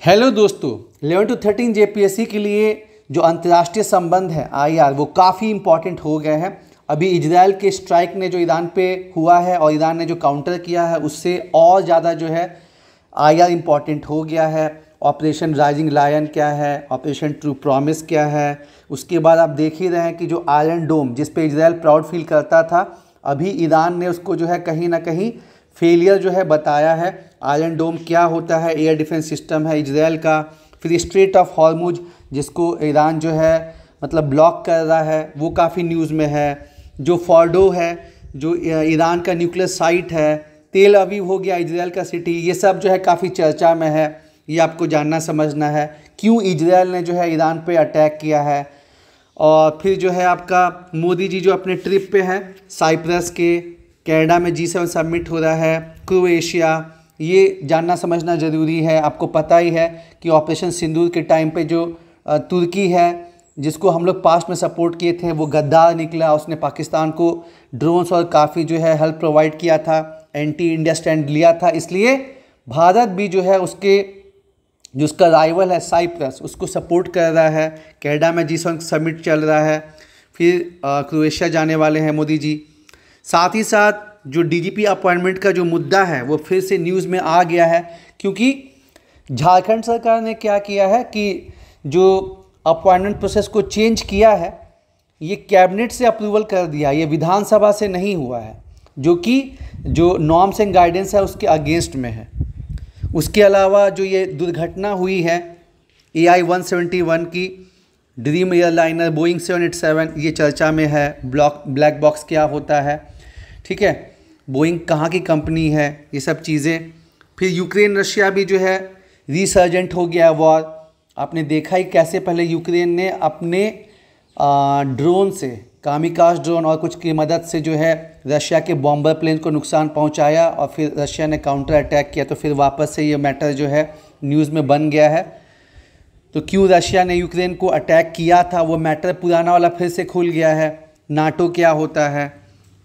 Hello दोस्तों, 11 to 13 JPSC के लिए जो अंतर्राष्ट्रीय संबंध है आईआर वो काफ़ी इंपॉर्टेंट हो गए हैं। अभी इजराइल के स्ट्राइक ने जो ईरान पे हुआ है और ईरान ने जो काउंटर किया है उससे और ज़्यादा जो है आईआर इंपॉर्टेंट हो गया है। ऑपरेशन राइजिंग लायन क्या है, ऑपरेशन ट्रू प्रॉमिस क्या है, उसके बाद आप देख ही रहे हैं कि जो आयरन डोम जिस पे इजराइल प्राउड फील करता था, अभी ईरान ने उसको जो है कहीं ना कहीं फेलियर जो है बताया है। आयरन डोम क्या होता है, एयर डिफेंस सिस्टम है इजराइल का। फिर स्ट्रेट ऑफ हॉर्मुज जिसको ईरान जो है मतलब ब्लॉक कर रहा है वो काफ़ी न्यूज़ में है। जो फॉर्डो है जो ईरान का न्यूक्लियर साइट है, तेल अवीव हो गया इजराइल का सिटी, ये सब जो है काफ़ी चर्चा में है। ये आपको जानना समझना है क्यों इजराइल ने जो है ईरान पे अटैक किया है। और फिर जो है आपका मोदी जी जो अपने ट्रिप पे हैं साइप्रस के, कनाडा में G7 समिट हो रहा है, क्रोएशिया, ये जानना समझना ज़रूरी है। आपको पता ही है कि ऑपरेशन सिंदूर के टाइम पे जो तुर्की है जिसको हम लोग पास्ट में सपोर्ट किए थे वो गद्दार निकला। उसने पाकिस्तान को ड्रोन्स और काफ़ी जो है हेल्प प्रोवाइड किया था, एंटी इंडिया स्टैंड लिया था। इसलिए भारत भी जो है जो उसका राइवल है साइप्रस उसको सपोर्ट कर रहा है। कनाडा में G7 समिट चल रहा है, फिर क्रोएशिया जाने वाले हैं मोदी जी। साथ ही साथ जो डीजीपी अपॉइंटमेंट का जो मुद्दा है वो फिर से न्यूज़ में आ गया है, क्योंकि झारखंड सरकार ने क्या किया है कि जो अपॉइंटमेंट प्रोसेस को चेंज किया है ये कैबिनेट से अप्रूवल कर दिया, ये विधानसभा से नहीं हुआ है, जो कि जो नॉर्म्स एंड गाइडेंस है उसके अगेंस्ट में है। उसके अलावा जो ये दुर्घटना हुई है AI-171 की ड्रीम एयरलाइनर बोइंग 787, ये चर्चा में है। ब्लैक बॉक्स क्या होता है, ठीक है, बोइंग कहाँ की कंपनी है, ये सब चीज़ें। फिर यूक्रेन रशिया भी जो है रीसर्जेंट हो गया वॉर। आपने देखा ही कैसे पहले यूक्रेन ने अपने ड्रोन से, कामिकाज ड्रोन और कुछ की मदद से जो है रशिया के बॉम्बर प्लेन को नुकसान पहुंचाया और फिर रशिया ने काउंटर अटैक किया, तो फिर वापस से ये मैटर जो है न्यूज़ में बन गया है। तो क्यों रशिया ने यूक्रेन को अटैक किया था वो मैटर पुराना वाला फिर से खुल गया है। नाटो क्या होता है,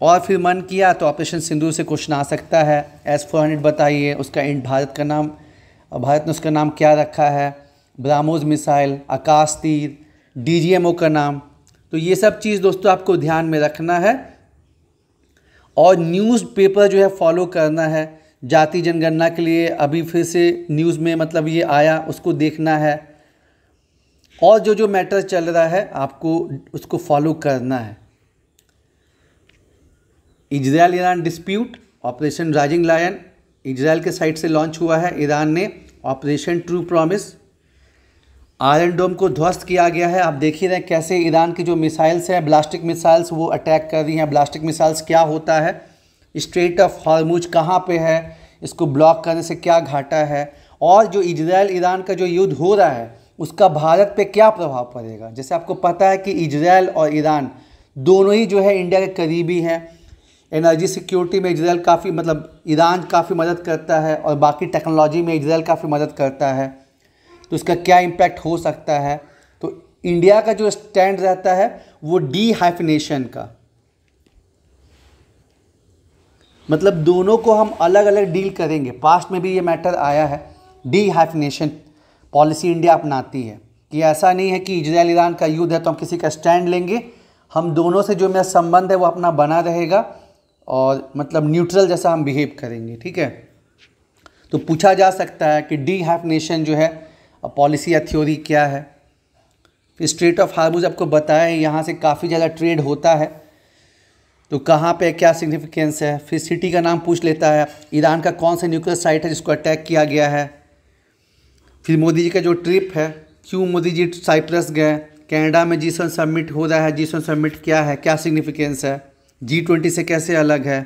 और फिर मन किया तो ऑपरेशन सिंदूर से क्वेश्चन आ सकता है। S-400 बताइए, उसका भारत ने उसका नाम क्या रखा है, ब्राह्मोस मिसाइल, आकाश तीर, DGMO का नाम। तो ये सब चीज़ दोस्तों आपको ध्यान में रखना है और न्यूज़पेपर जो है फॉलो करना है। जाति जनगणना के लिए अभी फिर से न्यूज़ में मतलब ये आया, उसको देखना है और जो मैटर चल रहा है आपको उसको फॉलो करना है। Israel Iran dispute, Operation Rising Lion Israel के साइड से लॉन्च हुआ है। ईरान ने Operation True Promise, Iron Dome को ध्वस्त किया गया है। आप देख ही रहे हैं कैसे ईरान की जो मिसाइल्स हैं, ब्लास्टिक मिसाइल्स, वो अटैक कर रही हैं। ब्लास्टिक मिसाइल्स क्या होता है, स्ट्रेट ऑफ हॉर्मुज कहाँ पे है, इसको ब्लॉक करने से क्या घाटा है, और जो इजराइल ईरान का जो युद्ध हो रहा है उसका भारत पे क्या प्रभाव पड़ेगा। जैसे आपको पता है कि इजराइल और ईरान दोनों ही जो है इंडिया के करीबी हैं। एनर्जी सिक्योरिटी में इजराइल काफ़ी मतलब ईरान काफ़ी मदद करता है और बाकी टेक्नोलॉजी में इजराइल काफ़ी मदद करता है। तो इसका क्या इम्पैक्ट हो सकता है, तो इंडिया का जो स्टैंड रहता है वो डीहाइफिनेशन का, मतलब दोनों को हम अलग अलग डील करेंगे। पास्ट में भी ये मैटर आया है, डीहाइफिनेशन पॉलिसी इंडिया अपनाती है कि ऐसा नहीं है कि इजराइल ईरान का युद्ध है तो हम किसी का स्टैंड लेंगे, हम दोनों से जो मेरा संबंध है वो अपना बना रहेगा और मतलब न्यूट्रल जैसा हम बिहेव करेंगे, ठीक है। तो पूछा जा सकता है कि डीहाइफिनेशन जो है पॉलिसी या थ्योरी क्या है। फिर स्ट्रेट ऑफ हार्मुज आपको बताया है, यहाँ से काफ़ी ज़्यादा ट्रेड होता है, तो कहाँ पे क्या सिग्निफिकेंस है। फिर सिटी का नाम पूछ लेता है, ईरान का कौन सा न्यूक्लियर साइट है जिसको अटैक किया गया है। फिर मोदी जी का जो ट्रिप है, क्यों मोदी जी साइप्रस गए, कनाडा में G7 समिट हो रहा है, G7 समिट क्या है, क्या सिग्निफिकेंस है, G20 से कैसे अलग है।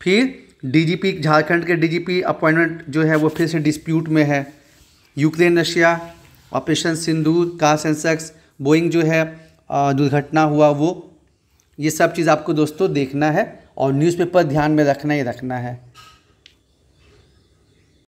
फिर डीजीपी, झारखंड के डीजीपी अपॉइंटमेंट जो है वो फिर से डिस्प्यूट में है। यूक्रेन रशिया, ऑपरेशन सिंदूर, कार सेंसेक्स, बोइंग जो है दुर्घटना हुआ वो, ये सब चीज़ आपको दोस्तों देखना है और न्यूज़पेपर ध्यान में रखना ही रखना है।